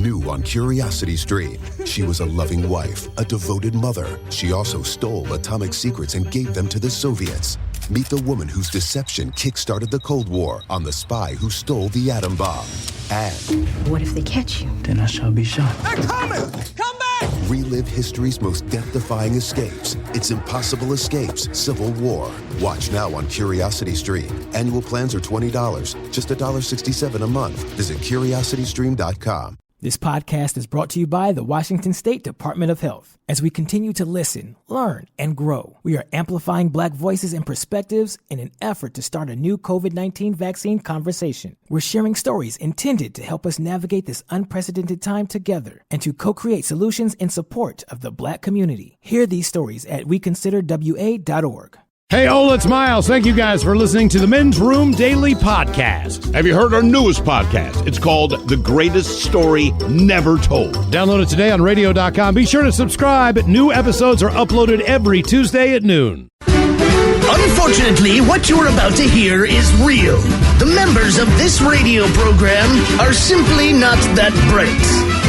New on Curiosity Stream. She was a loving wife, a devoted mother. She also stole atomic secrets and gave them to the Soviets. Meet the woman whose deception kick-started the Cold War on The Spy Who Stole the Atom Bomb. And what if they catch you? Then I shall be shot. They're coming! Come back! relive history's most death-defying escapes. It's Impossible Escapes, Civil War. Watch now on Curiosity Stream. Annual plans are $20, just $1.67 a month. Visit curiositystream.com. This podcast is brought to you by the Washington State Department of Health. As we continue to listen, learn, and grow, we are amplifying Black voices and perspectives in an effort to start a new COVID-19 vaccine conversation. We're sharing stories intended to help us navigate this unprecedented time together and to co-create solutions in support of the Black community. Hear these stories at weconsiderwa.org. Hey, Ola, it's Miles. Thank you guys for listening to the Men's Room Daily Podcast. Have you heard our newest podcast? It's called The Greatest Story Never Told. Download it today on radio.com. Be sure to subscribe. New episodes are uploaded every Tuesday at noon. Unfortunately, what you're about to hear is real. The members of this radio program are simply not that bright,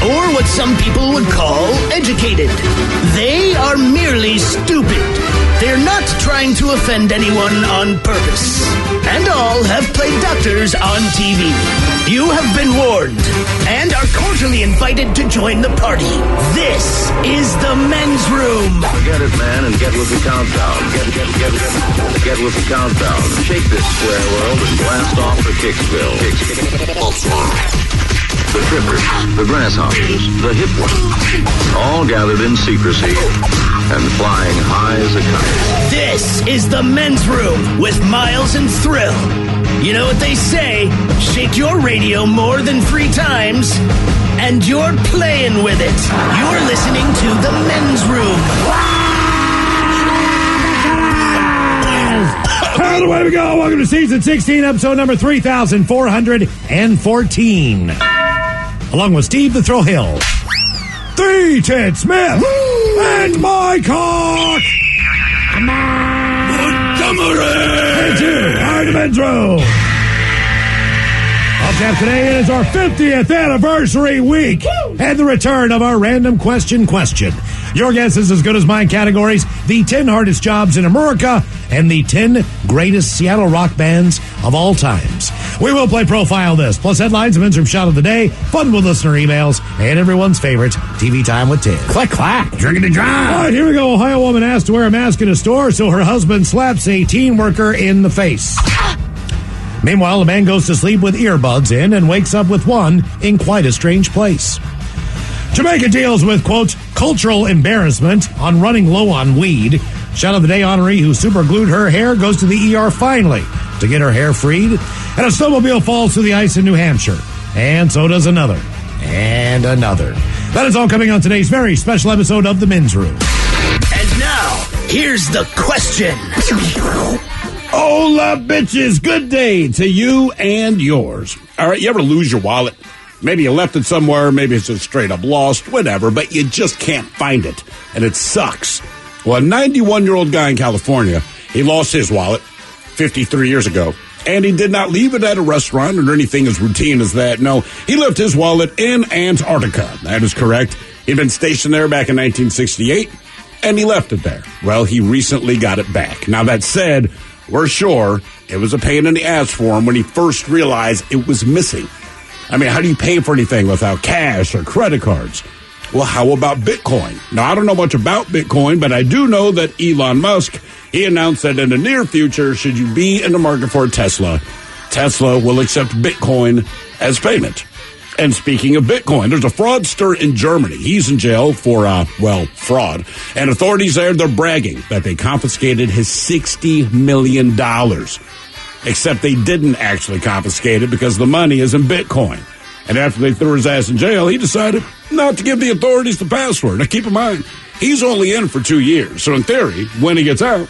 or what some people would call educated. They are merely stupid. They're not trying to offend anyone on purpose. And all have played doctors on TV. You have been warned and are cordially invited to join the party. This is the Men's Room. Forget it, man, and get with the countdown. Get with the countdown. Shake this square world and blast off for Kicksville. The trippers, the grasshoppers, the hip ones, all gathered in secrecy and flying high as a kite. This is the Men's Room with Miles and Thrill. You know what they say, shake your radio more than 3 times, and you're playing with it. You're listening to the Men's Room. And away we go. Welcome to season 16, episode number 3414. Along with Steve the Thrill Hill, 3-Tit Smith, and my cock, Montgomery. And you are the Men's Room. Up tap today, it is our 50th anniversary week and the return of our random question. Your guess is as good as mine categories: the 10 hardest jobs in America and the 10 greatest Seattle rock bands of all times. We will play Profile This, plus headlines, a Men's Room shot of the day, fun with listener emails, and everyone's favorite TV Time with Tim. Clack, clack, drinkity drive. All right, here we go. Ohio woman asked to wear a mask in a store, so her husband slaps a teen worker in the face. Meanwhile, a man goes to sleep with earbuds in and wakes up with one in quite a strange place. Jamaica deals with, quote, cultural embarrassment on running low on weed. Shot of the day honoree who superglued her hair goes to the ER finally to get her hair freed. And a snowmobile falls through the ice in New Hampshire. And so does another. And another. That is all coming on today's very special episode of The Men's Room. And now, here's the question. Hola, bitches. Good day to you and yours. All right, you ever lose your wallet? Maybe you left it somewhere, maybe it's just straight up lost, whatever, but you just can't find it, and it sucks. Well, a 91-year-old guy in California, he lost his wallet 53 years ago, and he did not leave it at a restaurant or anything as routine as that. No, he left his wallet in Antarctica. That is correct. He'd been stationed there back in 1968, and he left it there. Well, he recently got it back. Now, that said, we're sure it was a pain in the ass for him when he first realized it was missing. I mean, how do you pay for anything without cash or credit cards? Well, how about Bitcoin? Now, I don't know much about Bitcoin, but I do know that Elon Musk, he announced that in the near future, should you be in the market for a Tesla, Tesla will accept Bitcoin as payment. And speaking of Bitcoin, there's a fraudster in Germany. He's in jail for, fraud. And authorities there, they're bragging that they confiscated his $60 million. Except they didn't actually confiscate it because the money is in Bitcoin. And after they threw his ass in jail, he decided not to give the authorities the password. Now, keep in mind, he's only in for 2 years. So in theory, when he gets out,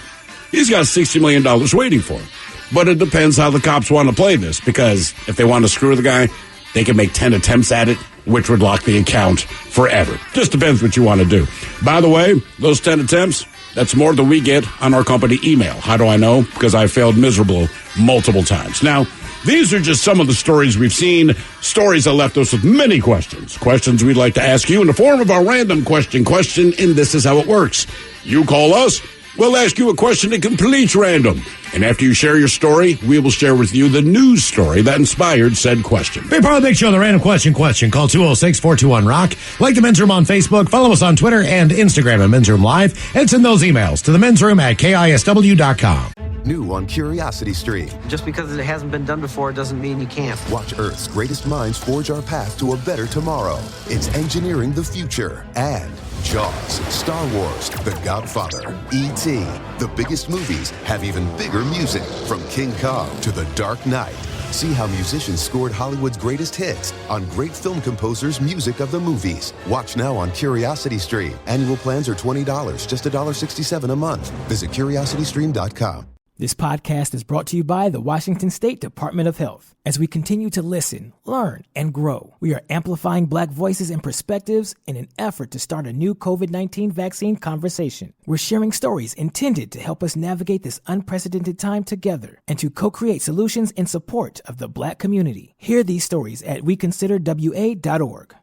he's got $60 million waiting for him. But it depends how the cops want to play this, because if they want to screw the guy, they can make 10 attempts at it, which would lock the account forever. Just depends what you want to do. By the way, those 10 attempts, that's more than we get on our company email. How do I know? Because I failed miserable multiple times. Now, These are just some of the stories we've seen, stories that left us with many questions. Questions we'd like to ask you in the form of our random question, and this is how it works. You call us, we'll ask you a question at complete random. And after you share your story, we will share with you the news story that inspired said question. Be part of the big show, the random question. Call 206-421-ROCK. Like the Men's Room on Facebook. Follow us on Twitter and Instagram at Men's Room Live. And send those emails to the Men's Room at KISW.com. New on Curiosity Stream. Just because it hasn't been done before doesn't mean you can't. Watch Earth's greatest minds forge our path to a better tomorrow. It's engineering the future. And Jaws, Star Wars, The Godfather, E.T. The biggest movies have even bigger music. From King Kong to The Dark Knight. See how musicians scored Hollywood's greatest hits on great film composers' music of the movies. Watch now on Curiosity Stream. Annual plans are $20, just $1.67 a month. Visit curiositystream.com. This podcast is brought to you by the Washington State Department of Health. As we continue to listen, learn, and grow, we are amplifying Black voices and perspectives in an effort to start a new COVID-19 vaccine conversation. We're sharing stories intended to help us navigate this unprecedented time together and to co-create solutions in support of the Black community. Hear these stories at weconsiderwa.org.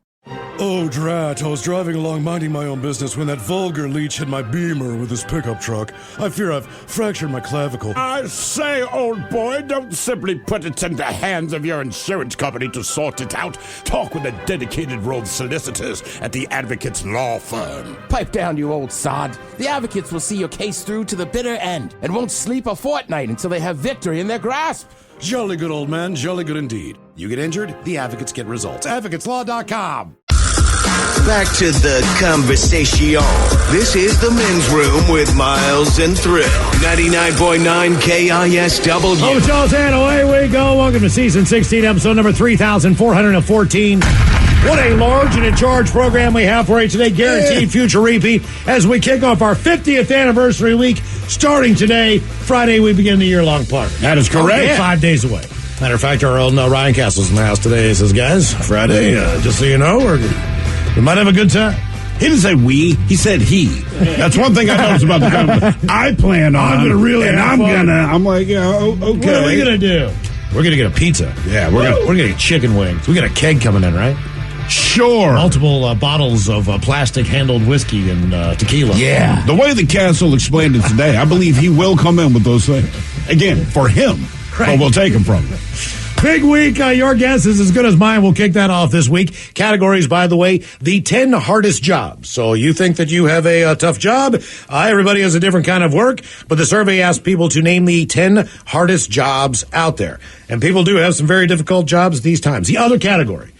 Oh, drat. I was driving along minding my own business when that vulgar leech hit my Beamer with his pickup truck. I fear I've fractured my clavicle. I say, old boy, don't simply put it in the hands of your insurance company to sort it out. Talk with a dedicated row of solicitors at the Advocates Law Firm. Pipe down, you old sod. The Advocates will see your case through to the bitter end and won't sleep a fortnight until they have victory in their grasp. Jolly good, old man. Jolly good indeed. You get injured, the Advocates get results. AdvocatesLaw.com. Back to the conversation. This is the Men's Room with Miles and Thrill. 99.9 KISW. Oh, Charles, and away we go. Welcome to Season 16, Episode number 3,414. What a large and in charge program we have for you today. Guaranteed future repeat as we kick off our 50th anniversary week. Starting today, Friday, we begin the year-long party. That is correct. 5 days away. Matter of fact, our own Ryan Castle's in the house today. He says, guys, Friday, just so you know, we might have a good time. He didn't say we. He said he. That's one thing I noticed about the conversation. I plan on. I'm going to really and have fun. I'm like, yeah, okay. What are we going to do? We're going to get a pizza. Yeah, we're going to get chicken wings. We got a keg coming in, right? Sure. Multiple bottles of plastic-handled whiskey and tequila. Yeah. The way the Castle explained it today, I believe he will come in with those things. Again, for him. Right. But we'll take him from him. Big week. Your guess is as good as mine. We'll kick that off this week. Categories, by the way, the 10 hardest jobs. So you think that you have a tough job. Everybody has a different kind of work, but the survey asked people to name the 10 hardest jobs out there. And people do have some very difficult jobs these times. The other category,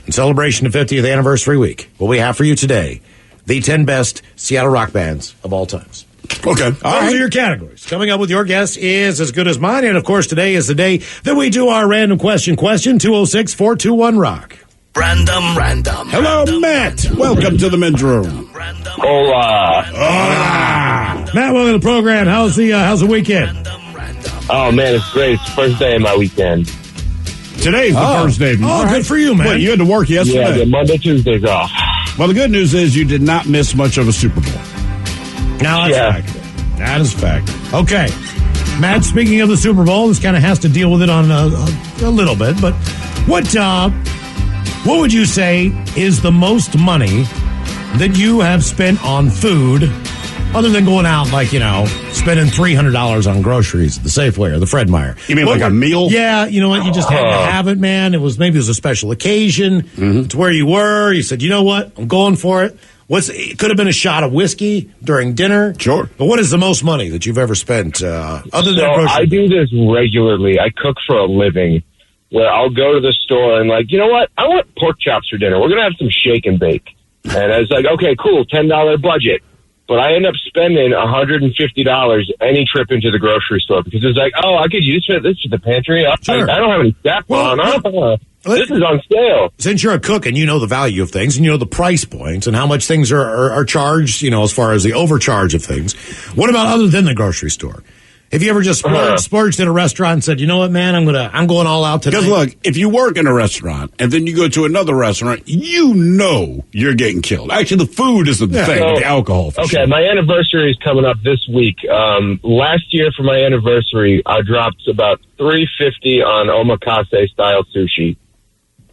in celebration of 50th anniversary week, what we have for you today, the 10 best Seattle rock bands of all times. Okay. Those are your categories. Coming up with your guess is as good as mine. And, of course, today is the day that we do our random question. 206-421-ROCK. Random. Hello, Matt. Welcome to the Men's Room. Hola. Matt, welcome to the program. How's the weekend? Oh, man, it's great. It's the first day of my weekend. Today's the first day. Oh, good for you, man. Wait, you had to work yesterday. Yeah, Monday, Tuesday's off. Well, the good news is you did not miss much of a Super Bowl. Now, that's fact. That is fact. Okay. Matt, speaking of the Super Bowl, this kind of has to deal with it on a little bit, but what would you say is the most money that you have spent on food other than going out, like, spending $300 on groceries at the Safeway or the Fred Meyer? You mean like a meal? Yeah, you know what? You just had to have it, man. Maybe it was a special occasion. Mm-hmm. It's where you were. You said, you know what? I'm going for it. It could have been a shot of whiskey during dinner. Sure. But what is the most money that you've ever spent other than grocery? I do this regularly. I cook for a living where I'll go to the store and you know what? I want pork chops for dinner. We're going to have some shake and bake. And I was like, okay, cool, $10 budget. But I end up spending $150 any trip into the grocery store because it's like, I could use this for the pantry. Sure. I don't have any staff on. This is on sale. Since you're a cook and you know the value of things and you know the price points and how much things are charged, as far as the overcharge of things, what about other than the grocery store? Have you ever just splurged at a restaurant and said, you know what, man, I'm going all out today? Because look, if you work in a restaurant and then you go to another restaurant, you know you're getting killed. Actually, the food isn't the thing, but the alcohol. Okay, my anniversary is coming up this week. Last year for my anniversary, I dropped about $350 on omakase style sushi,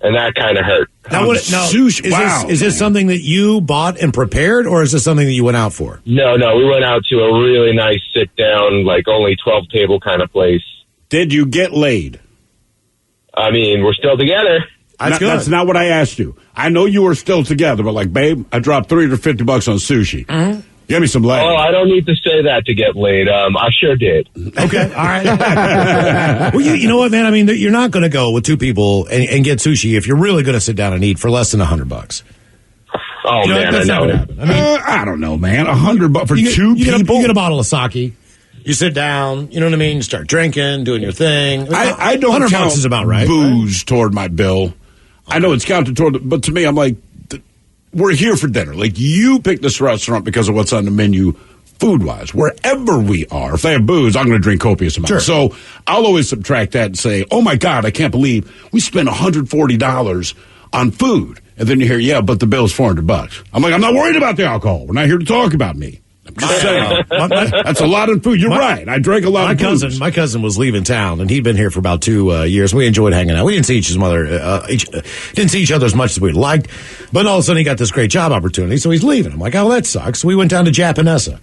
and that kind of hurt. Sushi. Is this something that you bought and prepared, or is this something that you went out for? No, we went out to a really nice sit-down, like only 12-table kind of place. Did you get laid? I mean, we're still together. That's not what I asked you. I know you were still together, but like, babe, I dropped $350 on sushi. Mm-hmm. Give me some laid. Oh, I don't need to say that to get laid. I sure did. Okay, all right. Well, you know what, man? I mean, you're not going to go with two people and get sushi if you're really going to sit down and eat for less than $100. Oh, man, that's not I know. going to happen. I mean, I don't know, man. $100 for two people? You get a bottle of sake. You sit down, you know what I mean? You start drinking, doing your thing. I don't $100 count is about right. booze toward my bill. Okay. I know it's counted toward, but to me, I'm like, we're here for dinner. Like, you pick this restaurant because of what's on the menu food-wise. Wherever we are, if they have booze, I'm going to drink copious amounts. Sure. So I'll always subtract that and say, oh, my God, I can't believe we spent $140 on food. And then you hear, yeah, but the bill's $400. I'm like, I'm not worried about the alcohol. We're not here to talk about me. I'm just saying. That's a lot of food. You're right. I drank a lot of booze. My cousin was leaving town, and he'd been here for about 2 years. We enjoyed hanging out. We didn't see didn't see each other as much as we'd liked, but all of a sudden he got this great job opportunity, so he's leaving. I'm like, oh, that sucks. So we went down to Japanesa,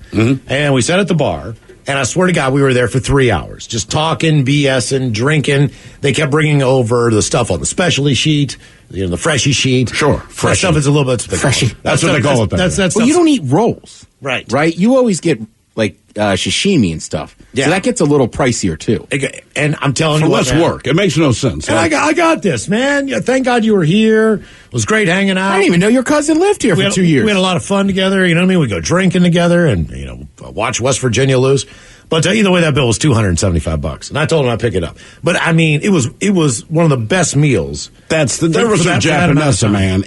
and we sat at the bar, and I swear to God, we were there for 3 hours, just talking, BSing, drinking. They kept bringing over the stuff on the specialty sheet, the freshie sheet. Sure, fresh stuff is a little bit freshie. That's what they call it. That's well, you don't eat rolls, right? You always get like sashimi and stuff. Yeah. So that gets a little pricier too. And I'm telling you, for less work, it makes no sense. And I got this, man. Thank God you were here. It was great hanging out. I didn't even know your cousin lived here for 2 years. We had a lot of fun together. You know what I mean? We go drinking together and watch West Virginia lose. But either way, that bill was $275, and I told him I'd pick it up. But I mean, it was one of the best meals. That's the difference with Japanesa, man.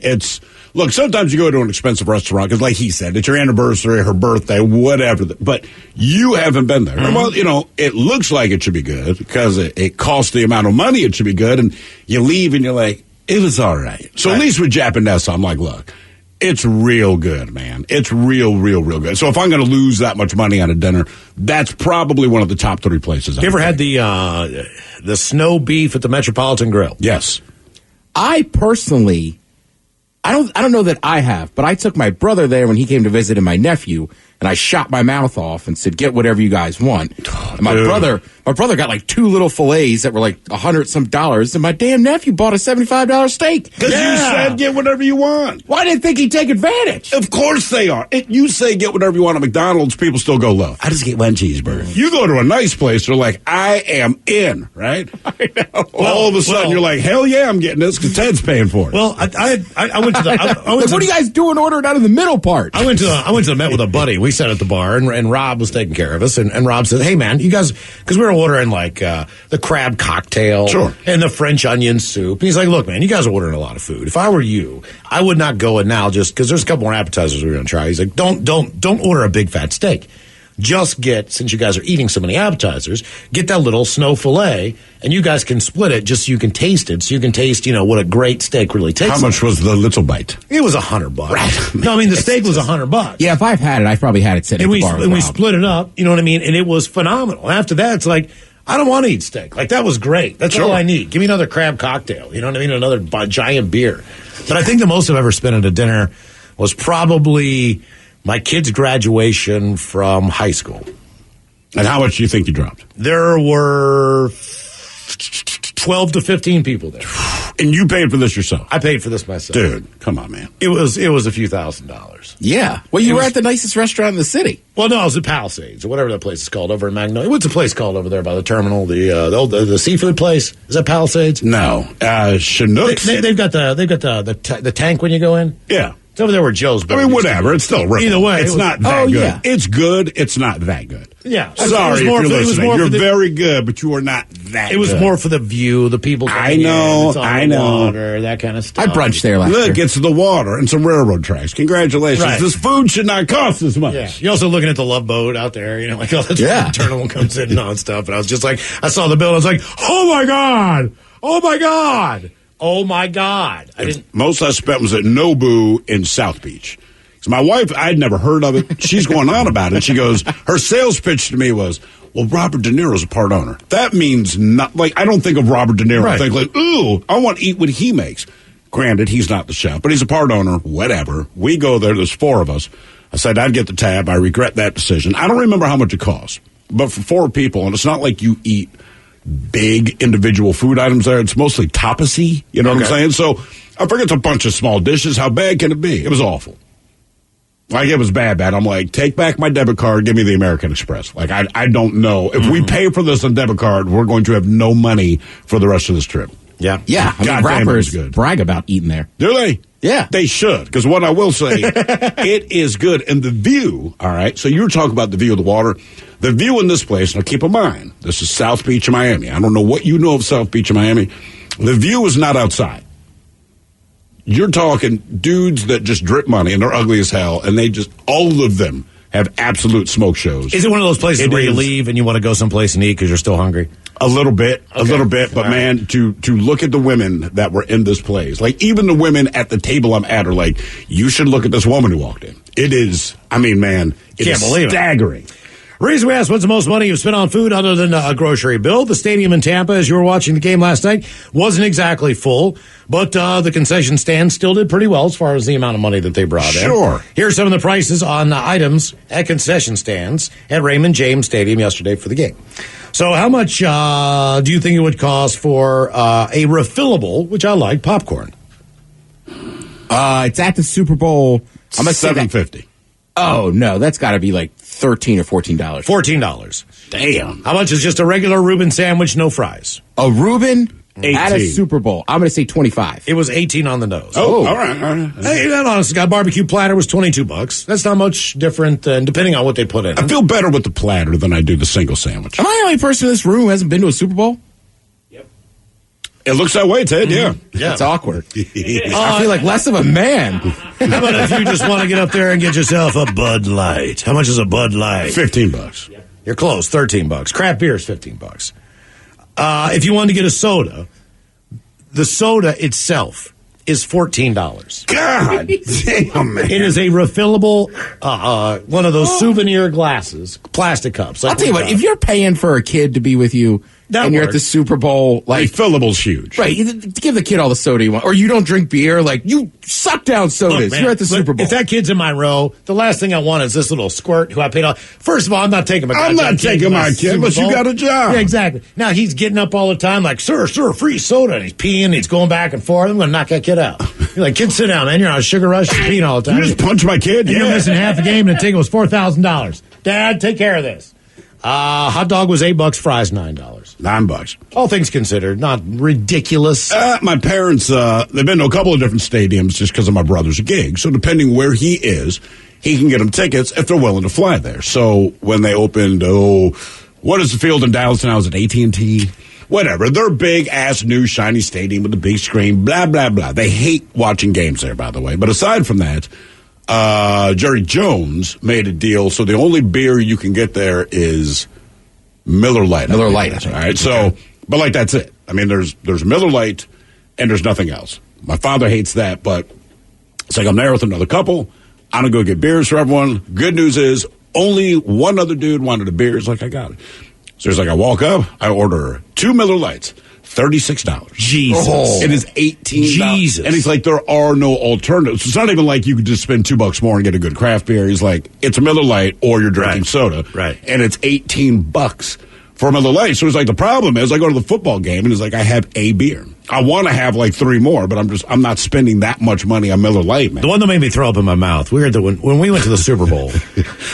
Look, sometimes you go to an expensive restaurant because, like he said, it's your anniversary, her birthday, whatever. But you haven't been there. Well, it looks like it should be good because it costs the amount of money it should be good, and you leave and you're like, it was all right. So at least with Japanesa, I'm like, look. It's real good, man. It's real, real, real good. So if I'm going to lose that much money on a dinner, that's probably one of the top 3 places. You ever had the snow beef at the Metropolitan Grill? Yes. I personally, I don't know that I have, but I took my brother there when he came to visit and my nephew, and I shot my mouth off and said, get whatever you guys want. And my brother got like 2 little fillets that were like $100-some, and my damn nephew bought a $75 steak. Because you said get whatever you want. Well, I didn't think he'd take advantage. Of course they are. You say get whatever you want at McDonald's, people still go low. I just get one cheeseburger. You go to a nice place, they're like, I am in, right? I know. All of a sudden, you're like, hell yeah, I'm getting this because Ted's paying for it. Well, I went to the... what are you guys doing ordering out of the middle part? I went to the Met with a buddy. We sat at the bar, and Rob was taking care of us, and Rob said, hey, man, you guys... Because we were ordering, like, the crab cocktail and the French onion soup. And he's like, look, man, you guys are ordering a lot of food. If I were you, I would not go in now just... Because there's a couple more appetizers we're going to try. He's like, don't order a big fat steak. Just get, since you guys are eating so many appetizers, get that little snow fillet, and you guys can split it just so you can taste it, so you can taste, what a great steak really tastes. How much was the little bite? It was $100. Right. No, I mean, the steak was $100. Yeah, if I've had it, I've probably had it sitting at the bar. And we split it up, you know what I mean? And it was phenomenal. After that, it's like, I don't want to eat steak. Like, that was great. That's all I need. Give me another crab cocktail, you know what I mean? Another giant beer. But I think the most I've ever spent at a dinner was probably my kid's graduation from high school. And how much do you think you dropped? There were 12 to 15 people there. And you paid for this yourself? I paid for this myself. Dude, come on, man. It was a few $1,000s. Yeah. Well, you were at the nicest restaurant in the city. Well, no, it was at Palisades, or whatever that place is called over in Magnolia. What's a place called over there by the terminal? The seafood place? Is that Palisades? No. Chinook's. They've got the tank when you go in? Yeah. It's over there where Joe's. I mean, whatever. It's still ripping. Either way, it's not that good. Yeah. It's good. It's not that good. Yeah. Sorry if you're listening. You're very good, but you are not that good. It was more for the view, the people. I know. Water, that kind of stuff. I brunched there last year. Look, it's the water and some railroad tracks. Congratulations. Right. This food should not cost as much. Yeah. You're also looking at the Love Boat out there, like all the terminal comes in and all that stuff. And I was just like, I saw the bill. I was like, oh my God. Oh my God. Oh my God. Most I spent was at Nobu in South Beach. So my wife, I'd never heard of it. She's going on about it. She goes, her sales pitch to me was, well, Robert De Niro's a part owner. That means not, like, I don't think of Robert De Niro. Right. I think like, ooh, I want to eat what he makes. Granted, he's not the chef, but he's a part owner, whatever. We go there, there's 4 of us. I said, I'd get the tab. I regret that decision. I don't remember how much it costs, but for 4 people, and it's not like you eat big individual food items there. It's mostly tapasy, you know what I'm saying? So I figure it's a bunch of small dishes. How bad can it be? It was awful. Like, it was bad. I'm like, take back my debit card, give me the American Express. Like, I don't know. If we pay for this on debit card, we're going to have no money for the rest of this trip. Yeah. Yeah. I mean, rappers brag about eating there. Do they? Yeah. They should, because what I will say, it is good. And the view, all right, so you were talking about the view of the water. The view in this place, now keep in mind, this is South Beach, Miami. I don't know what you know of South Beach, Miami. The view is not outside. You're talking dudes that just drip money, and they're ugly as hell, and they just, all of them have absolute smoke shows. Is it one of those places where you leave and you want to go someplace and eat because you're still hungry? A little bit. But man, to look at the women that were in this place, like even the women at the table I'm at are like, you should look at this woman who walked in. It is, I mean, man, it's staggering. Reason we asked what's the most money you've spent on food other than a grocery bill. The stadium in Tampa, as you were watching the game last night, wasn't exactly full, but the concession stand still did pretty well as far as the amount of money that they brought in. Sure. Here's some of the prices on items at concession stands at Raymond James Stadium yesterday for the game. So how much do you think it would cost for a refillable, which I like, popcorn? It's at the Super Bowl. I'm going to say $7.50. Oh, no, that's got to be like $13 or $14. $14. Damn. How much is just a regular Reuben sandwich, no fries? A Reuben 18. at a Super Bowl. I'm going to say 25. It was 18 on the nose. Oh, all right. Hey, that honest guy, barbecue platter was $22. That's not much different, depending on what they put in. I feel better with the platter than I do the single sandwich. Am I the only person in this room who hasn't been to a Super Bowl? It looks that way, Ted, yeah. It's awkward. I feel like less of a man. How about if you just want to get up there and get yourself a Bud Light? How much is a Bud Light? $15. You're close, $13. Craft beer is $15. If you wanted to get a soda, the soda itself is $14. God damn, man. It is a refillable, one of those souvenir glasses, plastic cups. I'll tell you what, if you're paying for a kid to be with you, you're at the Super Bowl, like refillable's huge, right? Give the kid all the soda you want, or you don't drink beer. Like you suck down sodas. Look, you're at the Super Bowl. If that kid's in my row, the last thing I want is this little squirt who I paid off. First of all, I'm not taking my. I'm not taking my kid, but you got a job. Yeah, exactly. Now he's getting up all the time, like sir, free soda, and he's peeing, and he's going back and forth. I'm going to knock that kid out. You're like, kid, sit down, man. You're on a sugar rush. You're peeing all the time. You just punch my kid. And you're missing half the game, and the ticket was $4,000. Dad, take care of this. Hot dog was $8, fries $9. $9. All things considered, not ridiculous. My parents, they've been to a couple of different stadiums just because of my brother's gig. So depending where he is, he can get them tickets if they're willing to fly there. So when they opened, what is the field in Dallas now? Is it AT&T? Whatever. They're big ass new shiny stadium with the big screen. Blah blah blah. They hate watching games there, by the way. But aside from that. Jerry Jones made a deal, so the only beer you can get there is Miller Lite. Miller Lite, I think. All right, so, but like that's it. I mean, there's Miller Lite, and there's nothing else. My father hates that, but it's like I'm there with another couple. I'm gonna go get beers for everyone. Good news is only one other dude wanted a beer. It's like I got it. So it's like I walk up, I order 2 Miller Lights. $36. Jesus. Oh. It is $18. Jesus. And he's like, there are no alternatives. It's not even like you could just spend $2 more and get a good craft beer. He's like, it's a Miller Lite or you're drinking soda. Right. And it's $18 for a Miller Lite. So it's like, the problem is I go to the football game and it's like, I have a beer. I want to have like 3 more, but I'm not spending that much money on Miller Lite, man. The one that made me throw up in my mouth. We were when we went to the Super Bowl.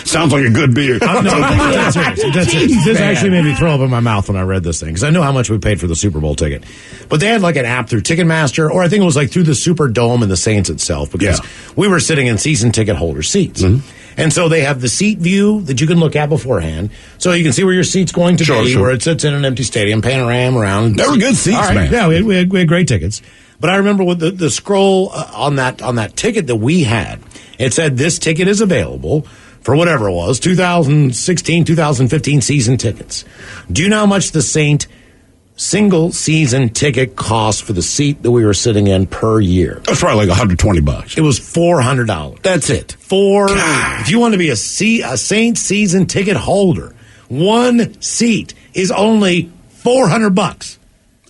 Sounds like a good beer. No, that's serious. This actually made me throw up in my mouth when I read this thing because I know how much we paid for the Super Bowl ticket. But they had like an app through Ticketmaster, or I think it was like through the Superdome and the Saints itself, because we were sitting in season ticket holder seats. Mm-hmm. And so they have the seat view that you can look at beforehand. So you can see where your seat's going to be, where it sits in an empty stadium, panorama around. They were good seats, man. Yeah, we had great tickets. But I remember with the scroll on that ticket that we had, it said this ticket is available for whatever it was, 2016, 2015 season tickets. Do you know how much the Saint single season ticket cost for the seat that we were sitting in per year? That's probably like $120. It was $400. That's it. If you want to be a Saint season ticket holder, one seat is only $400.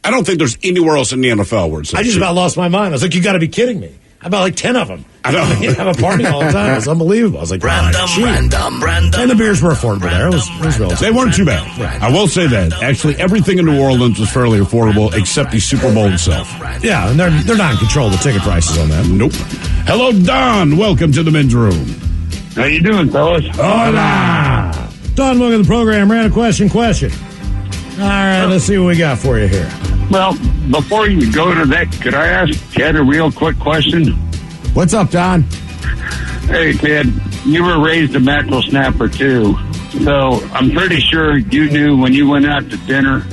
I don't think there's anywhere else in the NFL where it's I just about lost my mind. I was like, you got to be kidding me. I bought like 10 of them. I know. You have a party all the time. It was unbelievable. I was like, random. And the beers were affordable there. It was relative. They weren't too bad. I will say that. Actually, everything in New Orleans was fairly affordable except the Super Bowl itself. Yeah, and they're not in control of the ticket prices on that. Nope. Hello, Don. Welcome to the men's room. How you doing, fellas? Hola. Don, welcome to the program. Random question. All right, let's see what we got for you here. Well, before you go to that, could I ask Ted a real quick question? What's up, Don? Hey, Ted, you were raised a mackerel snapper, too. So I'm pretty sure you knew when you went out to dinner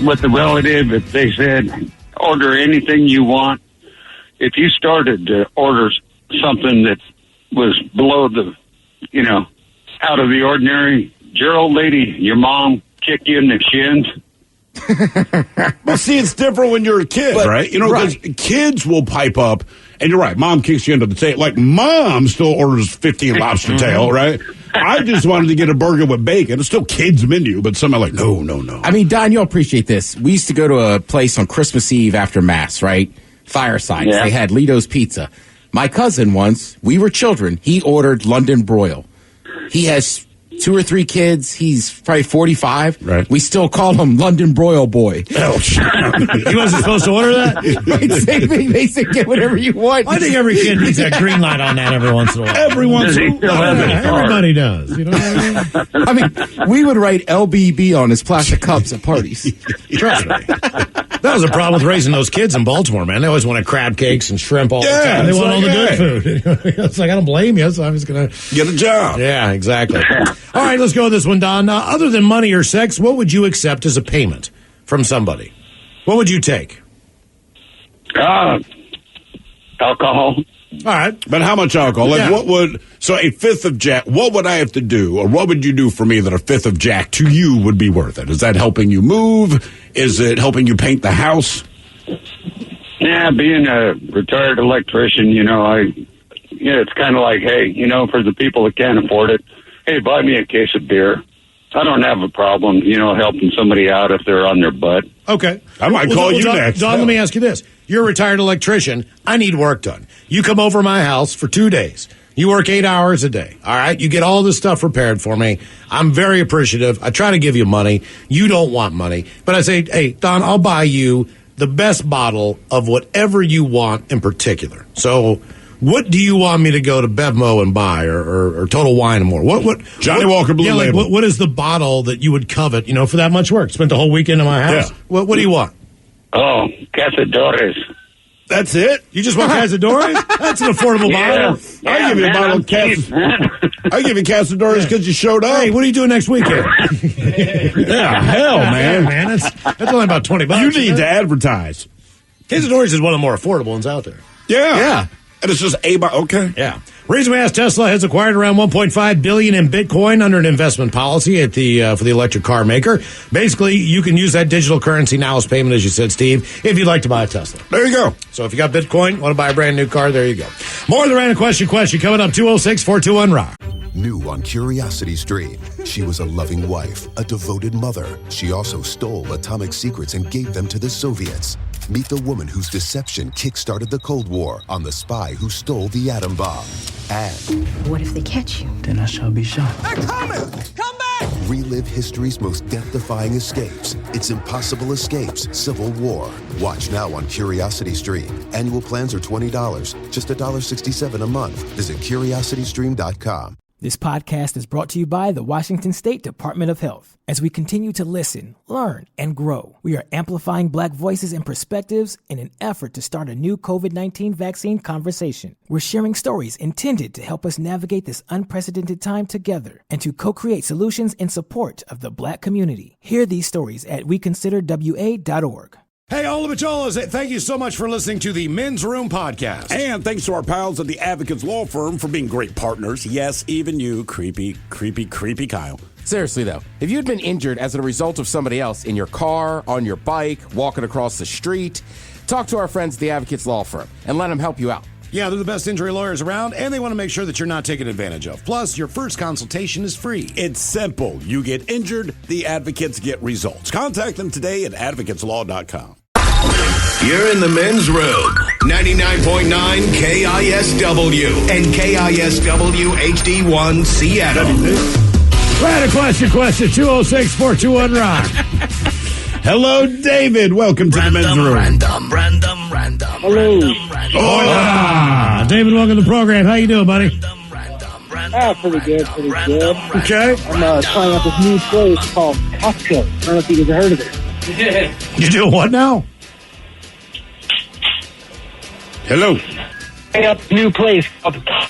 with a relative, if they said, order anything you want, if you started to order something that was below the, out of the ordinary, your old lady, your mom, kick you in the shins? Well, see, it's different when you're a kid, right? Because kids will pipe up, and you're right, mom kicks you into the table. Like, mom still orders 15 lobster tail, right? I just wanted to get a burger with bacon. It's still kids' menu, but some are like, no. I mean, Don, you'll appreciate this. We used to go to a place on Christmas Eve after Mass, right? Firesides. Yeah. They had Lito's Pizza. My cousin once, we were children, he ordered London Broil. He has 2 or 3 kids. He's probably 45. Right. We still call him London Broil Boy. Oh, he wasn't supposed to order that? Right, same thing. They said, get whatever you want. I think every kid needs that green light on that every once in a while. Everybody does. You know what I mean? I mean, we would write LBB on his plastic cups at parties. Trust me. That was a problem with raising those kids in Baltimore, man. They always wanted crab cakes and shrimp all the time. They want all the good food. It's like, I don't blame you, so I'm just going to get a job. Yeah, exactly. All right, let's go with this one, Don. Other than money or sex, what would you accept as a payment from somebody? What would you take? Alcohol. All right. But how much alcohol? Like, so a fifth of Jack, what would I have to do, or what would you do for me that a fifth of Jack to you would be worth it? Is that helping you move? Is it helping you paint the house? Yeah, being a retired electrician, it's kind of like, hey, for the people that can't afford it, hey, buy me a case of beer. I don't have a problem, helping somebody out if they're on their butt. Okay. I might call you next. Don, let me ask you this. You're a retired electrician. I need work done. You come over my house for 2 days. You work 8 hours a day. All right? You get all this stuff repaired for me. I'm very appreciative. I try to give you money. You don't want money. But I say, hey, Don, I'll buy you the best bottle of whatever you want in particular. So what do you want me to go to Bevmo and buy, or Total Wine and more? What Johnny Walker Blue Label. Like what is the bottle that you would covet, for that much work? Spent the whole weekend in my house. Yeah. What do you want? Oh, Cazadores. That's it? You just want Cazadores? That's an affordable bottle. I'll give you a bottle of Cazadores. I'll give you Cazadores because you showed up. Hey, what are you doing next weekend? Yeah, hell, man. Yeah, man, that's only about $20. You need to advertise. Cazadores is one of the more affordable ones out there. Yeah. And it's just okay. Yeah. Reason we asked, Tesla has acquired around $1.5 billion in Bitcoin under an investment policy at for the electric car maker. Basically, you can use that digital currency now as payment, as you said, Steve, if you'd like to buy a Tesla. There you go. So if you got Bitcoin, want to buy a brand new car, there you go. More of the random question coming up, 206-421-ROCK. New on Curiosity Stream, she was a loving wife, a devoted mother. She also stole atomic secrets and gave them to the Soviets. Meet the woman whose deception kick-started the Cold War on The Spy Who Stole the Atom Bomb. And what if they catch you? Then I shall be shot. They're coming! Come back! back! Relive history's most death-defying escapes. It's Impossible Escapes, Civil War. Watch now on Curiosity Stream. Annual plans are $20, just $1.67 a month. Visit curiositystream.com. This podcast is brought to you by the Washington State Department of Health. As we continue to listen, learn, and grow, we are amplifying Black voices and perspectives in an effort to start a new COVID-19 vaccine conversation. We're sharing stories intended to help us navigate this unprecedented time together and to co-create solutions in support of the Black community. Hear these stories at weconsiderwa.org. Hey, all of Macholas, thank you so much for listening to the Men's Room Podcast. And thanks to our pals at the Advocates Law Firm for being great partners. Yes, even you, creepy Kyle. Seriously, though, if you'd been injured as a result of somebody else in your car, on your bike, walking across the street, talk to our friends at the Advocates Law Firm and let them help you out. Yeah, they're the best injury lawyers around, and they want to make sure that you're not taken advantage of. Plus, your first consultation is free. It's simple. You get injured, the advocates get results. Contact them today at advocateslaw.com. You're in the men's room. 99.9 KISW and KISW HD1 Seattle. Random question, 206-421-ROCK. Hello, David. Welcome to the men's room. Random. Hello. Hola. David, welcome to the program. How you doing, buddy? Pretty good. Okay. I'm trying out this new place called KISW. I don't know if you guys have heard of it. You doing what now? Hello. I got a new place called I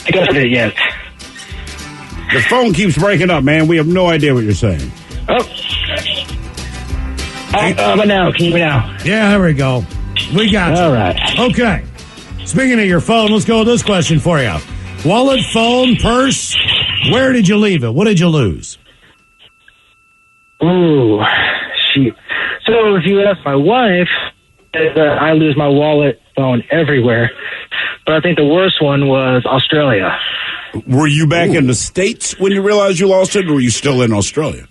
haven't heard of it yet. The phone keeps breaking up, man. We have no idea what you're saying. But now, can you hear me now? Yeah, there we go. We got you. All right. Okay. Speaking of your phone, let's go with this question for you. Wallet, phone, purse, where did you leave it? What did you lose? Ooh, shoot. So if you ask my wife, I lose my wallet, phone everywhere. But I think the worst one was Australia. Were you back in the States when you realized you lost it, or were you still in Australia?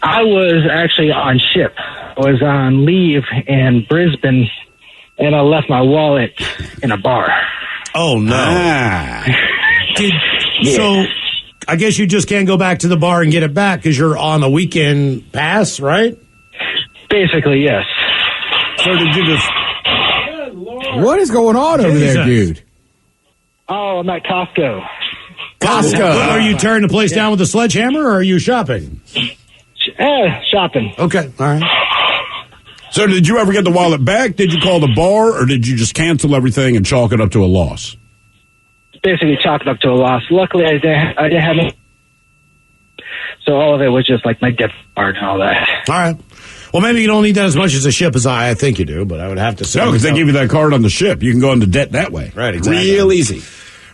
I was actually on ship. I was on leave in Brisbane, and I left my wallet in a bar. Oh, no. So I guess you just can't go back to the bar and get it back because you're on a weekend pass, right? Basically, yes. So did you just... What is going on over there, dude? Oh, I'm at Costco. Are you tearing the place down with a sledgehammer, or are you shopping? Shopping. Okay, all right. So did you ever get the wallet back? Did you call the bar, or did you just cancel everything and chalk it up to a loss? Basically, chalk it up to a loss. Luckily, I didn't have it. So all of it was just like my debit card and all that. All right. Well, maybe you don't need that as much as a ship as I think you do, but I would have to say. No, because they give you that card on the ship. You can go into debt that way. Right, exactly. Real easy.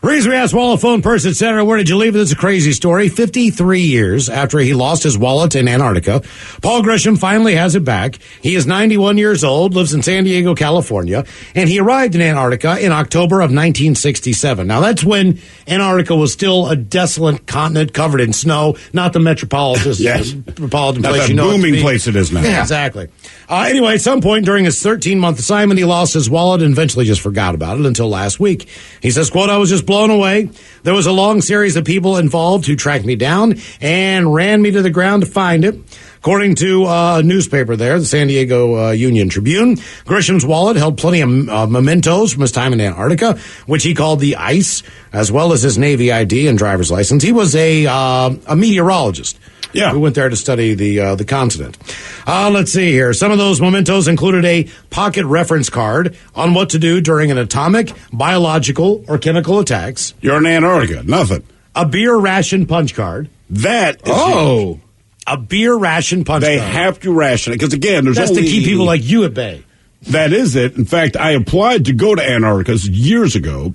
Reason we asked wallet, phone, purse, etc. Where did you leave it? This is a crazy story. 53 years after he lost his wallet in Antarctica, Paul Grisham finally has it back. He is 91 years old, lives in San Diego, California, and he arrived in Antarctica in October of 1967. Now, that's when Antarctica was still a desolate continent covered in snow, not the metropolitan Not place that you know booming place it is now. Yeah, exactly. Anyway, at some point during his 13-month assignment, he lost his wallet and eventually just forgot about it until last week. He says, quote, "I was just blown away. There was a long series of people involved who tracked me down and ran me to the ground to find it." According to a newspaper there, the San Diego Union Tribune, Grisham's wallet held plenty of mementos from his time in Antarctica, which he called the ice, as well as his Navy ID and driver's license. He was a meteorologist. Yeah. We went there to study the continent. Let's see here. Some of those mementos included a pocket reference card on what to do during an atomic, biological, or chemical attacks. You're in Antarctica. Nothing. A beer ration punch card. That is huge. A beer ration punch card. They have to ration it because, again, there's That's only... to keep people like you at bay. That is it. In fact, I applied to go to Antarctica years ago.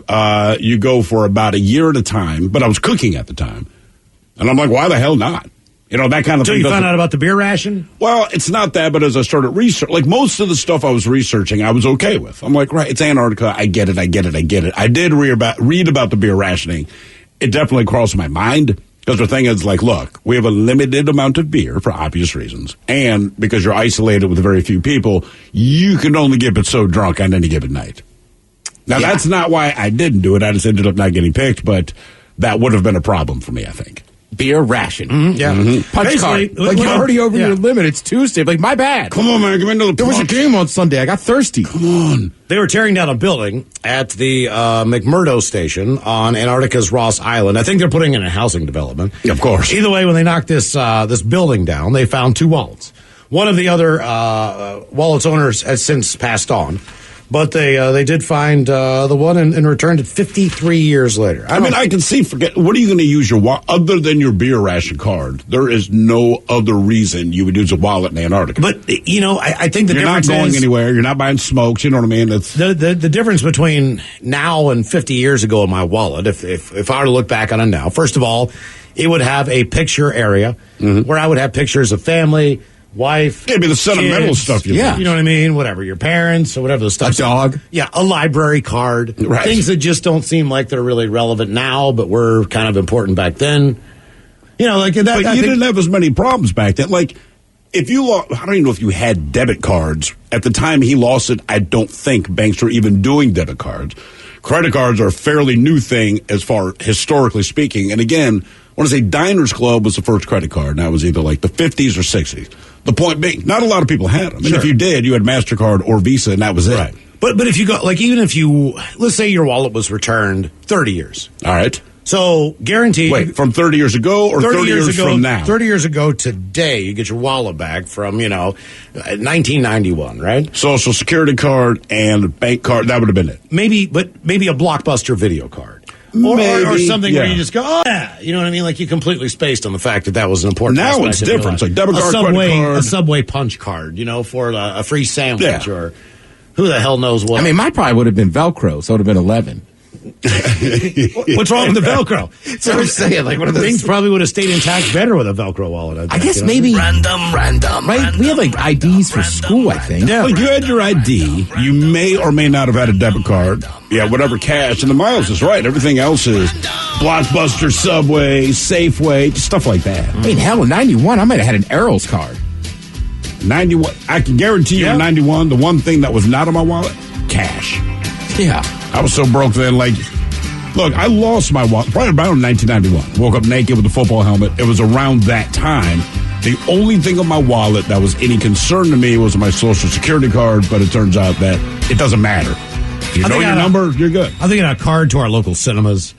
You go for about a year at a time, but I was cooking at the time. And I'm like, why the hell not? You know, that kind of thing. So you found out about the beer ration? Well, it's not that, but as I started research, like most of the stuff I was researching, I was okay with. I'm like, right, it's Antarctica. I get it. I did read about the beer rationing. It definitely crossed my mind because the thing is, like, look, we have a limited amount of beer for obvious reasons. And because you're isolated with very few people, you can only get so drunk on any given night. Now, that's not why I didn't do it. I just ended up not getting picked, but that would have been a problem for me, I think. beer ration. Yeah. Punch Basically, card. Like, you're already over your limit. It's Tuesday. Like, my bad. Come on, man. Give me another There was a game on Sunday. I got thirsty. Come on. They were tearing down a building at the McMurdo station on Antarctica's Ross Island. I think they're putting in a housing development. Of course. Either way, when they knocked this building down, they found 2 wallets. One of the other wallet's owners has since passed on. But they did find the one and returned it 53 years later. I can see. What are you going to use your wallet other than your beer ration card? There is no other reason you would use a wallet in Antarctica. But I think you're not going anywhere. You're not buying smokes. You know what I mean? It's the difference between now and 50 years ago in my wallet. If I were to look back on it now, first of all, it would have a picture area where I would have pictures of family. Wife, it'd be the sentimental kids, stuff. You know what I mean. Whatever your parents or whatever the stuff. A dog, a library card, right. Things that just don't seem like they're really relevant now, but were kind of important back then. Like that. But you didn't have as many problems back then. Like if you lost, I don't even know if you had debit cards at the time he lost it. I don't think banks were even doing debit cards. Credit cards are a fairly new thing as far historically speaking. And again, I want to say Diners Club was the first credit card, and that was either like the 50s or 60s. The point being, not a lot of people had them. And if you did, you had MasterCard or Visa, and that was it. Right. But if you go, even if you, let's say your wallet was returned 30 years. All right. So, guaranteed. Wait, from 30 years ago or 30 years ago, from now? 30 years ago today, you get your wallet back from, 1991, right? Social Security card and bank card, that would have been it. Maybe a Blockbuster video card. Or something where you just go, oh, yeah. You know what I mean? Like you completely spaced on the fact that was an important Now it's different. It's like debit card, credit card. A Subway punch card, for a free sandwich or who the hell knows what. I mean, mine probably would have been Velcro, so it would have been 11. What's wrong with the Velcro? So I'm saying, like, one of those things probably would have stayed intact better with a Velcro wallet. I guess maybe random. Right? We had like IDs for school, I think. Yeah, like you had your ID. You may or may not have had a debit card. Yeah, whatever cash. And the miles is right. Everything else is Blockbuster, Subway, Safeway, stuff like that. I mean, hell, in 91, I might have had an Errol's card. 91. I can guarantee you in 91, the one thing that was not in my wallet, cash. Yeah. I was so broke then, look, I lost my wallet probably around 1991. Woke up naked with a football helmet. It was around that time. The only thing on my wallet that was any concern to me was my Social Security card, but it turns out that it doesn't matter. If you know your number, you're good. I'm thinking a card to our local cinemas,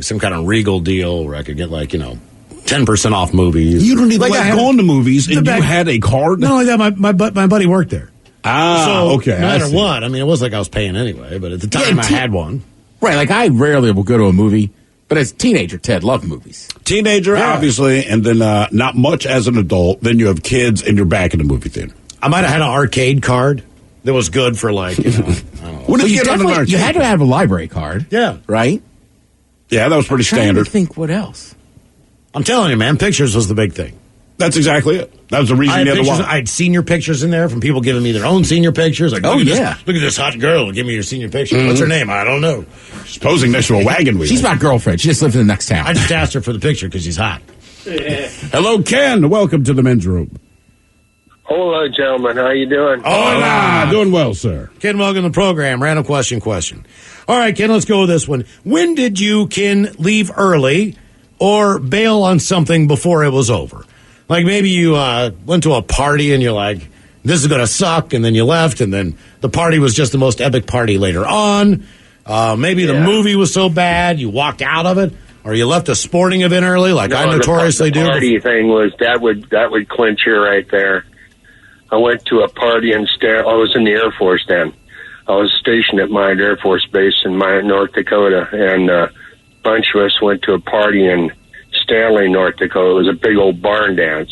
some kind of Regal deal where I could get 10% off movies. You don't even like going to movies, and you had a card? Not only that, my buddy worked there. So, okay. No matter what, I mean, it was like I was paying anyway, but at the time I had one. Right, like I rarely will go to a movie, but as a teenager, Ted loved movies. Teenager, obviously, and then not much as an adult. Then you have kids, and you're back in the movie theater. I might have had an arcade card that was good for I don't know. What did you get on an arcade? You had to have a library card. Yeah. Right? Yeah, that was pretty standard. I think what else? I'm telling you, man, pictures was the big thing. That's exactly it. That was the reason you had to watch. I had senior pictures in there from people giving me their own senior pictures. Like, look at this hot girl. Give me your senior picture. Mm-hmm. What's her name? I don't know. She's posing next to a wagon wheel. She's my girlfriend. She just lives in the next town. I just asked her for the picture because she's hot. Hello, Ken. Welcome to the men's room. Hello, gentlemen. How you doing? Hola. Doing well, sir. Ken, welcome to the program. Random question. All right, Ken, let's go with this one. When did you, Ken, leave early or bail on something before it was over? Like maybe you went to a party and you're like, this is going to suck, and then you left, and then the party was just the most epic party later on. Maybe the movie was so bad you walked out of it, or you left a sporting event early, like I notoriously do. The party thing was that would clinch you right there. I went to a party in I was in the Air Force then. I was stationed at Minot Air Force Base in Minot, North Dakota, and a bunch of us went to a party in Stanley, North Dakota. It was a big old barn dance.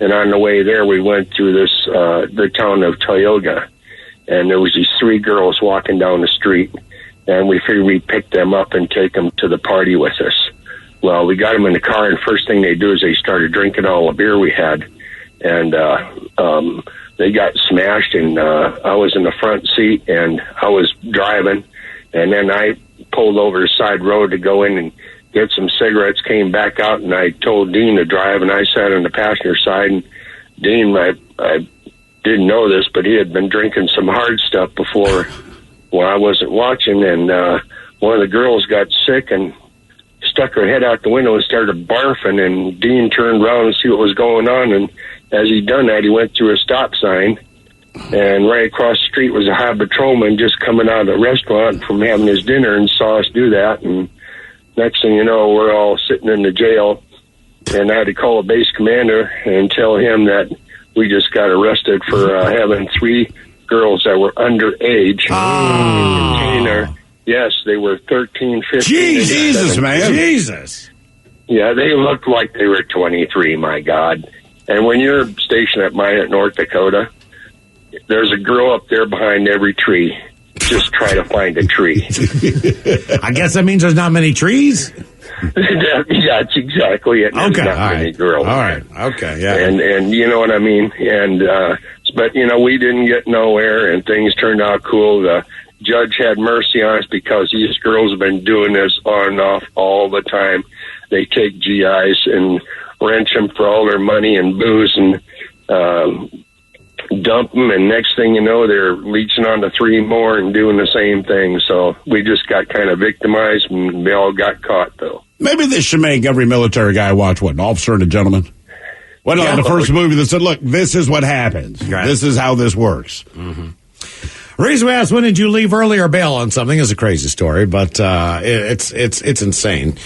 And on the way there, we went through the town of Tioga. And there was these 3 girls walking down the street. And we figured we'd pick them up and take them to the party with us. Well, we got them in the car, and first thing they do is they started drinking all the beer we had. And they got smashed, and I was in the front seat, and I was driving. And then I pulled over the side road to go in and get some cigarettes, came back out, and I told Dean to drive, and I sat on the passenger side. And Dean, I didn't know this, but he had been drinking some hard stuff before when I wasn't watching, and one of the girls got sick and stuck her head out the window and started barfing, and Dean turned around to see what was going on, and as he done that, he went through a stop sign, and right across the street was a high patrolman just coming out of the restaurant from having his dinner and saw us do that, and next thing you know, we're all sitting in the jail, and I had to call a base commander and tell him that we just got arrested for having 3 girls that were underage in a container. Yes, they were 13, 15. Jesus, man. Jesus. Yeah, they looked like they were 23, my God. And when you're stationed at Minot, North Dakota, there's a girl up there behind every tree. Just try to find a tree. I guess that means there's not many trees? Yeah, that's exactly it. There's Okay, not all many right. girls. All right, okay, yeah. And you know what I mean? And, but, you know, we didn't get nowhere, and things turned out cool. The judge had mercy on us because these girls have been doing this on and off all the time. They take GIs and wrench them for all their money and booze and dump them, and next thing you know, they're leeching on to 3 more and doing the same thing. So we just got kind of victimized, and they all got caught, though. Maybe they should make every military guy watch, what, An Officer and a Gentleman? What, Yeah. the first movie that said, look, this is what happens. Right. This is how this works. Reason we asked, when did you leave early or bail on something, is a crazy story, but it's insane.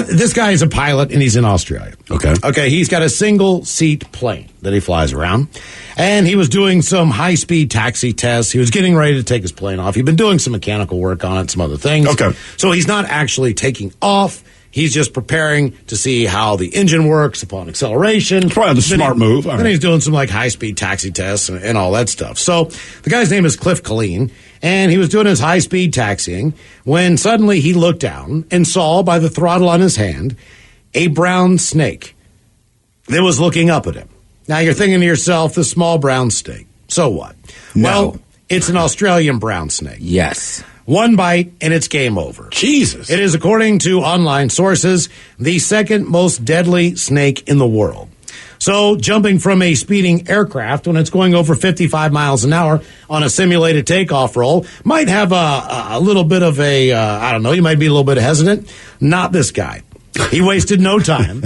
This guy is a pilot, and he's in Australia. Okay, he's got a single-seat plane that he flies around, and he was doing some high-speed taxi tests. He was getting ready to take his plane off. He'd been doing some mechanical work on it, some other things. Okay. So he's not actually taking off. He's just preparing to see how the engine works upon acceleration. Probably the smart move. Then he's doing some like high-speed taxi tests and all that stuff. So the guy's name is Cliff Colleen, and he was doing his high-speed taxiing when suddenly he looked down and saw by the throttle on his hand a brown snake that was looking up at him. Now you're thinking to yourself, the small brown snake. So what? No. Well, it's an Australian brown snake. Yes. One bite, and it's game over. Jesus. It is, according to online sources, the second most deadly snake in the world. So, jumping from a speeding aircraft when it's going over 55 miles an hour on a simulated takeoff roll might have a little bit of a, I don't know, you might be a little bit hesitant. Not this guy. He wasted no time.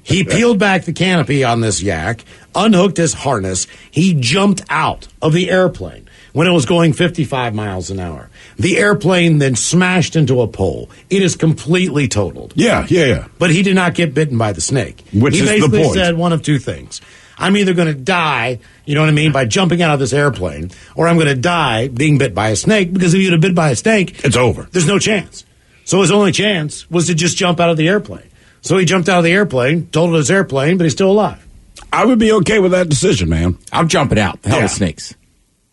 He peeled back the canopy on this yak, unhooked his harness. He jumped out of the airplane when it was going 55 miles an hour. The airplane then smashed into a pole. It is completely totaled. Yeah. But he did not get bitten by the snake. Which he is the basically point. said one of two things. I'm either going to die, you know what I mean, by jumping out of this airplane, or I'm going to die being bit by a snake, because if you'd have been bit by a snake, it's over. There's no chance. So his only chance was to just jump out of the airplane. So he jumped out of the airplane, totaled his airplane, but he's still alive. I would be okay with that decision, man. I'm jumping out. The hell with snakes.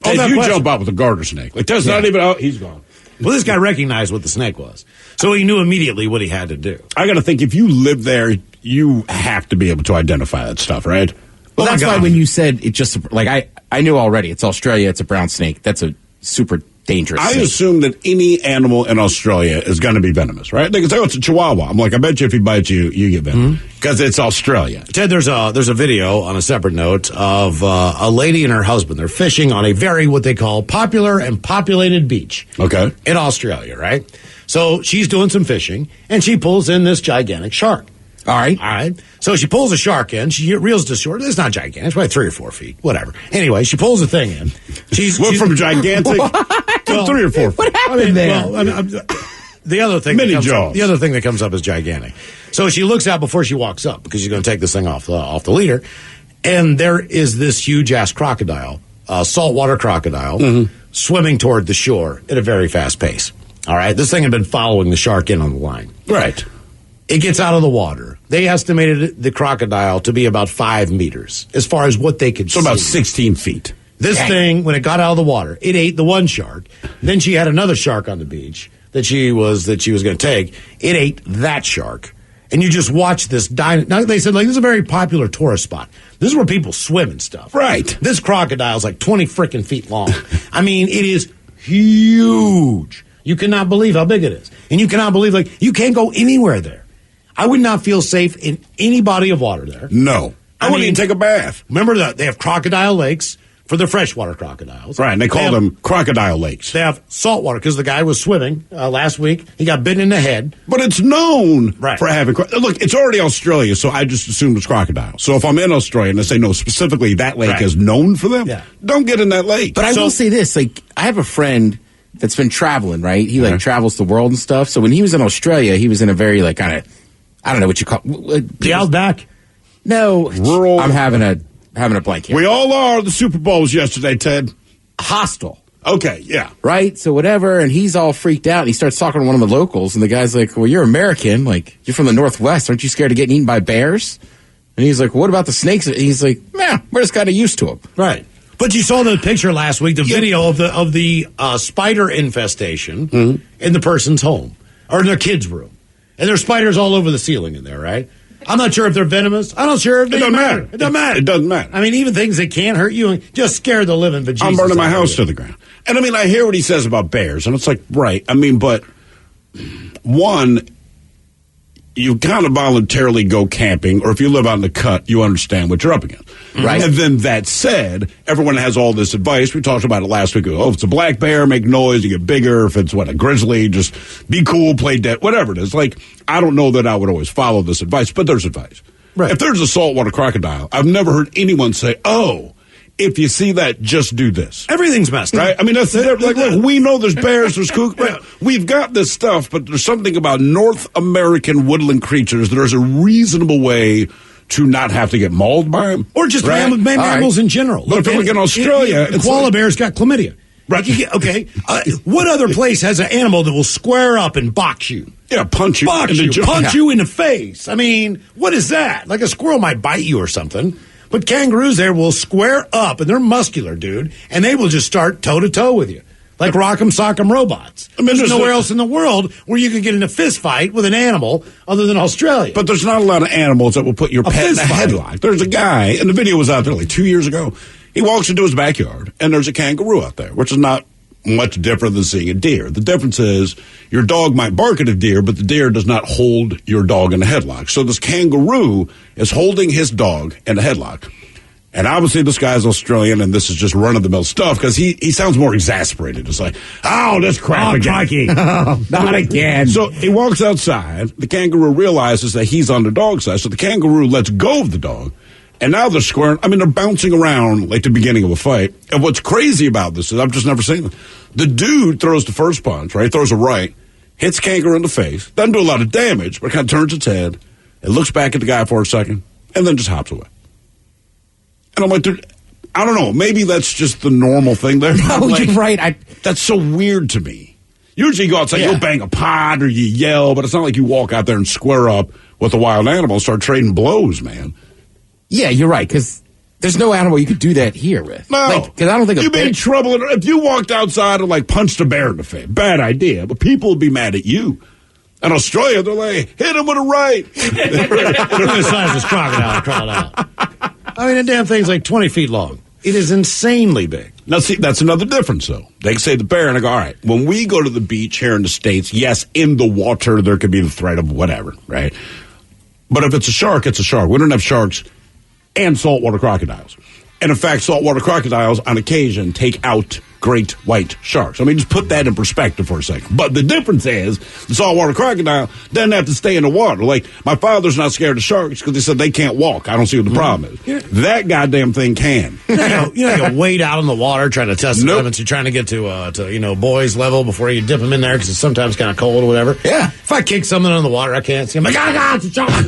Hey, if you jump out with a garter snake, like that's not even out, he's gone. Well, this guy recognized what the snake was, so he knew immediately what he had to do. I got to think, if you live there, you have to be able to identify that stuff, right? Well, that's why when you said it, just like I knew already, it's Australia, it's a brown snake. That's a super dangerous I snake. assume that any animal in Australia is going to be venomous, right? They can say, oh, it's a chihuahua. I'm like, I bet you if he bites you, you get venom. Because it's Australia. Ted, there's a video on a separate note of a lady and her husband. They're fishing on a very, what they call, popular and populated beach. Okay. In Australia, right? So she's doing some fishing, and she pulls in this gigantic shark. All right. So she pulls a shark in. She reels to shore. It's not gigantic. It's probably 3 or 4 feet. Whatever. Anyway, she pulls the thing in. She's from gigantic to 3 or 4 feet. What happened there? The other thing, Mini that comes jaws. up, the other thing that comes up is gigantic. So she looks out before she walks up, because she's going to take this thing off the leader, and there is this huge ass crocodile, saltwater crocodile, swimming toward the shore at a very fast pace. All right, this thing had been following the shark in on the line. Right. It gets out of the water. They estimated the crocodile to be about 5 meters as far as what they could see. So about 16 feet. This thing, when it got out of the water, it ate the one shark. Then she had another shark on the beach that she was going to take. It ate that shark. And you just watch this Now, they said, like, this is a very popular tourist spot. This is where people swim and stuff. Right. This crocodile's like 20 freaking feet long. I mean, it is huge. You cannot believe how big it is. And you cannot believe, like, you can't go anywhere there. I would not feel safe in any body of water there. No. I wouldn't even take a bath. Remember that they have crocodile lakes. for the freshwater crocodiles. Right, and they call them crocodile lakes. They have saltwater because the guy was swimming last week. He got bitten in the head. But it's known for having... Look, it's already Australia, so I just assumed it's crocodile. So if I'm in Australia and they say, no, specifically that lake is known for them, don't get in that lake. But I will say this, like, I have a friend that's been traveling, right? He, like, travels the world and stuff. So when he was in Australia, he was in a very, like, kind of, I don't know what you call... The outback? No. Rural. I'm having a blank here. We all are. The Super Bowl was yesterday, Ted. Hostile. Okay, yeah. Right? So whatever, and he's all freaked out, and he starts talking to one of the locals, and the guy's like, well, you're American. Like, you're from the Northwest. Aren't you scared of getting eaten by bears? And he's like, what about the snakes? And he's like, man, we're just kind of used to them. Right. But you saw the picture last week, the video of the spider infestation in the person's home, or in their kid's room. And there's spiders all over the ceiling in there, right? I'm not sure if they're venomous. I'm not sure if they matter. It doesn't matter. It doesn't matter. I mean, even things that can't hurt you just scare the living bejesus. I'm burning my house to the ground. And I mean, I hear what he says about bears, and it's like, right. I mean, but one, you kind of voluntarily go camping, or if you live out in the cut, you understand what you're up against. Right. And then that said, everyone has all this advice. We talked about it last week. Oh, if it's a black bear, make noise, you get bigger. If it's, a grizzly, just be cool, play dead, whatever it is. Like, I don't know that I would always follow this advice, but there's advice. Right. If there's a saltwater crocodile, I've never heard anyone say, oh, if you see that, just do this. Everything's messed up. Right? I mean, that's like, look, we know there's bears, there's kook. Right? We've got this stuff, but there's something about North American woodland creatures. There's a reasonable way to not have to get mauled by them. Or just mammals in general. But if you look in Australia... koala bears got chlamydia. Right. What other place has an animal that will square up and box you? Yeah, punch you. Punch you in the face. I mean, what is that? Like a squirrel might bite you or something. But kangaroos there will square up, and they're muscular, dude, and they will just start toe-to-toe with you. Like Rock'em Sock'em robots. I mean, there's nowhere else in the world where you could get in a fist fight with an animal other than Australia. But there's not a lot of animals that will put your pet in a headlock. There's a guy, and the video was out there like 2 years ago. He walks into his backyard, and there's a kangaroo out there, which is not much different than seeing a deer. The difference is your dog might bark at a deer, but the deer does not hold your dog in a headlock. So this kangaroo is holding his dog in a headlock. And obviously this guy's Australian, and this is just run-of-the-mill stuff, because he sounds more exasperated. It's like, oh, this crap again. Not again. So he walks outside. The kangaroo realizes that he's on the dog side, so the kangaroo lets go of the dog. And now they're squaring. I mean, they're bouncing around like the beginning of a fight. And what's crazy about this is I've just never seen it. The dude throws the first punch, right? Throws a right, hits kangaroo in the face. Doesn't do a lot of damage, but kind of turns its head. It looks back at the guy for a second, and then just hops away. And I'm like, I don't know. Maybe that's just the normal thing there. No, like, you're right. That's so weird to me. Usually you go outside, you'll bang a pot or you yell, but it's not like you walk out there and square up with a wild animal and start trading blows, man. Yeah, you're right, because there's no animal you could do that here with. No. Because I don't think you'd be in trouble. If you walked outside and, punched a bear in the face, bad idea, but people would be mad at you. In Australia, they're like, hit him with a right. Look at the size of this crocodile crawling out. I mean, the damn thing's like 20 feet long. It is insanely big. Now, see, that's another difference, though. They say the bear, and I go, all right, when we go to the beach here in the States, yes, in the water, there could be the threat of whatever, right? But if it's a shark, it's a shark. We don't have sharks and saltwater crocodiles. And in fact, saltwater crocodiles on occasion take out great white sharks. I mean, just put that in perspective for a second. But the difference is the saltwater crocodile doesn't have to stay in the water. Like, my father's not scared of sharks because he said they can't walk. I don't see what the problem is. Yeah. That goddamn thing can. You wade out in the water trying to test the limits. You're trying to get to boys level before you dip them in there because it's sometimes kind of cold or whatever. Yeah. If I kick something in the water, I can't see. I'm like, it's a shark.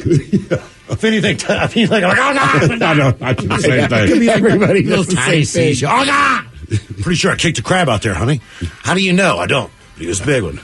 Yeah. If anything, I feel like, I know, I do the same thing. Everybody does the same thing. Oh, God! Pretty sure I kicked a crab out there, honey. How do you know? I don't. But he was a big one.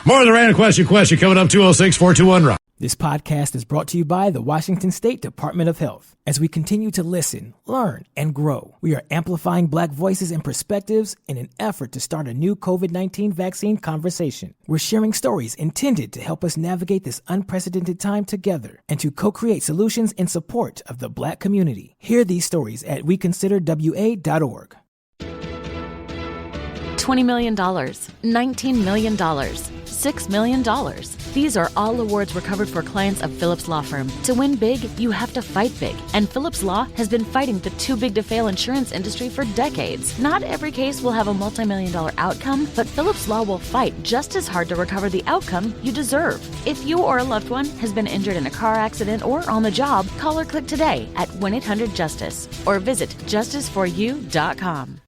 More of the random question coming up 206-421-ROCK. This podcast is brought to you by the Washington State Department of Health. As we continue to listen, learn, and grow, we are amplifying Black voices and perspectives in an effort to start a new COVID-19 vaccine conversation. We're sharing stories intended to help us navigate this unprecedented time together and to co-create solutions in support of the Black community. Hear these stories at weconsiderwa.org. $20 million, $19 million. $6 million. These are all awards recovered for clients of Phillips Law Firm. To win big, you have to fight big. And Phillips Law has been fighting the too big to fail insurance industry for decades. Not every case will have a multi-million-dollar outcome, but Phillips Law will fight just as hard to recover the outcome you deserve. If you or a loved one has been injured in a car accident or on the job, call or click today at 1-800-JUSTICE or visit justiceforyou.com.